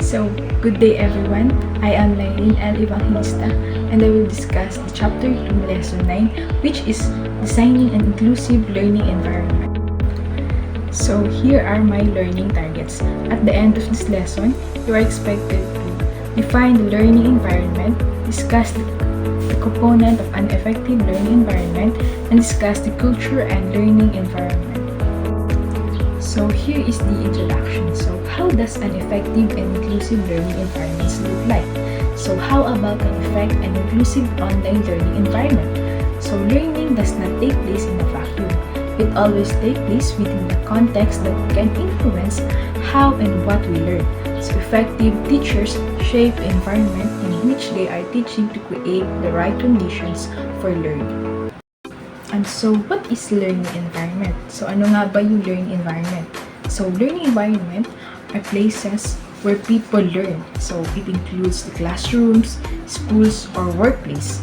So, good day everyone. I am Lailin L. Evangelista and I will discuss the Chapter 2, Lesson 9, which is Designing an Inclusive Learning Environment. So, here are my learning targets. At the end of this lesson, you are expected to define the learning environment, discuss the component of an effective learning environment, and discuss the culture and learning environment. So here is the introduction. So how does an effective and inclusive learning environment look like? So how about an effective and inclusive online learning environment? So learning does not take place in a vacuum. It always takes place within the context that can influence how and what we learn. So effective teachers shape the environment in which they are teaching to create the right conditions for learning. And so, what is learning environment? So, ano nga ba yung learning environment? So, learning environment are places where people learn. So, it includes the classrooms, schools, or workplace.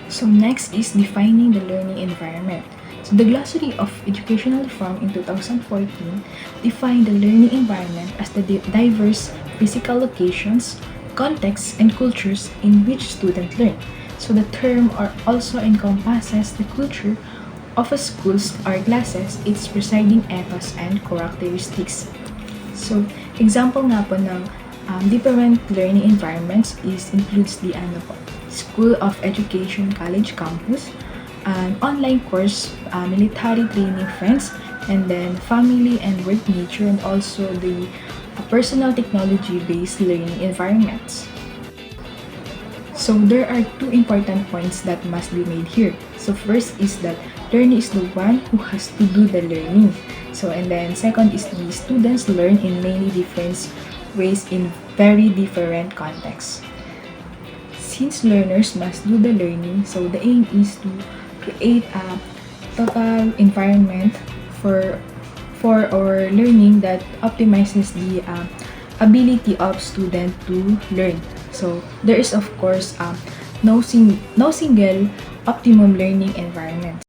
So, next is defining the learning environment. So, the Glossary of Educational Reform in 2014 defined the learning environment as the diverse physical locations, contexts, and cultures in which students learn. So the term also encompasses the culture of a schools or classes, its presiding ethos and characteristics. So example nga po ng different learning environments includes the School of Education College Campus, an online course, military training friends, and then family and work nature, and also the personal technology-based learning environments. So there are two important points that must be made here. So first is that learner is the one who has to do the learning. So and then second is the students learn in many different ways in very different contexts. Since learners must do the learning, so the aim is to create a total environment for our learning that optimizes the ability of student to learn. So there is of course no single optimum learning environment.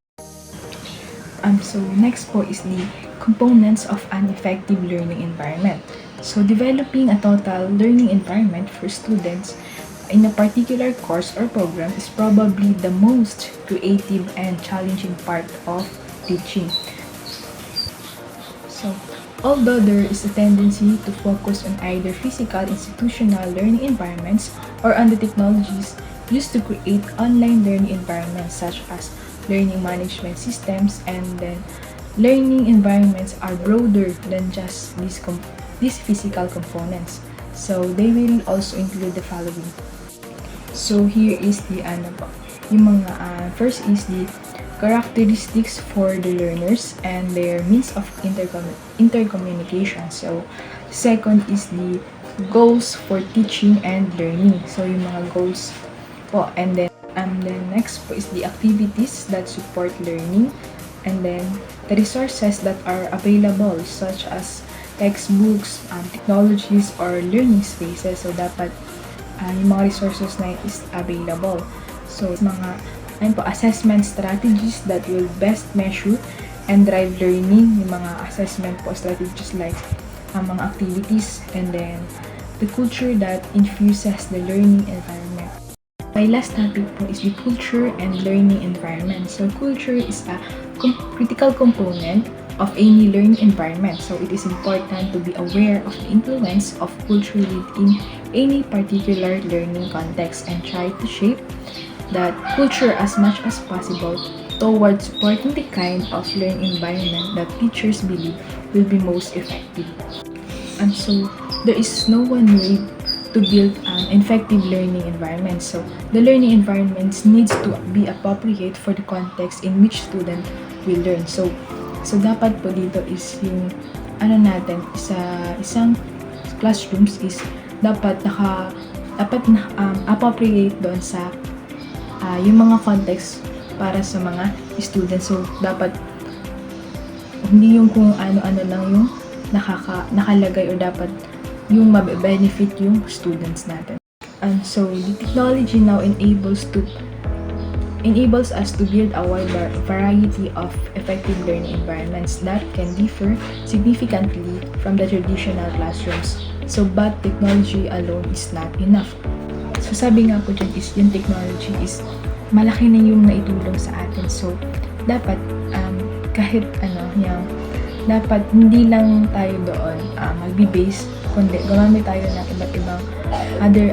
So next po is the components of an effective learning environment. So developing a total learning environment for students in a particular course or program is probably the most creative and challenging part of teaching. So although there is a tendency to focus on either physical institutional learning environments or on the technologies used to create online learning environments such as learning management systems, and then learning environments are broader than just these physical components. So they will also include the following. So here is the first is the characteristics for the learners and their means of intercommunication. So, second is the goals for teaching and learning. So, yung mga goals po. And then next po is the activities that support learning. And then, the resources that are available such as textbooks, technologies, or learning spaces. So, dapat yung mga resources na is available. So, mga assessment strategies that will best measure and drive learning, yung mga assessment po strategies like mga activities, and then the culture that infuses the learning environment. My last topic po is the culture and learning environment. So culture is a critical component of any learning environment. So it is important to be aware of the influence of culture within any particular learning context and try to shape that culture as much as possible towards supporting the kind of learning environment that teachers believe will be most effective. And so, there is no one way to build an effective learning environment. So, the learning environments needs to be appropriate for the context in which student will learn. So dapat po dito is yung isang classrooms is dapat appropriate doon sa yung mga context para sa mga students. So, dapat hindi yung kung ano-ano lang yung nakalagay, or dapat yung mabe-benefit yung students natin. And so, the technology now enables enables us to build a wide variety of effective learning environments that can differ significantly from the traditional classrooms. So, but technology alone is not enough. So, sabi nga po dyan is yung technology is malaki na yung naitulong sa atin. So, dapat kahit dapat hindi lang tayo doon magbe-base, kundi gumamit tayo ng iba't ibang other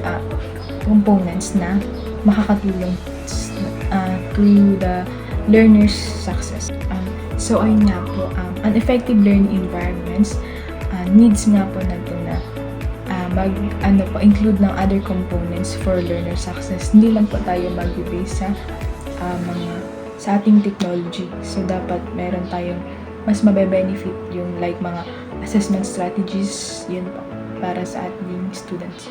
components na makakatulong to the learner's success. So, ayun nga po, an effective learning environments needs nga po natin na include ng other components for learner success. Hindi lang po tayo mag-base sa ating technology. So, dapat meron tayong mas mabe-benefit yung like mga assessment strategies, yun po, para sa ating students.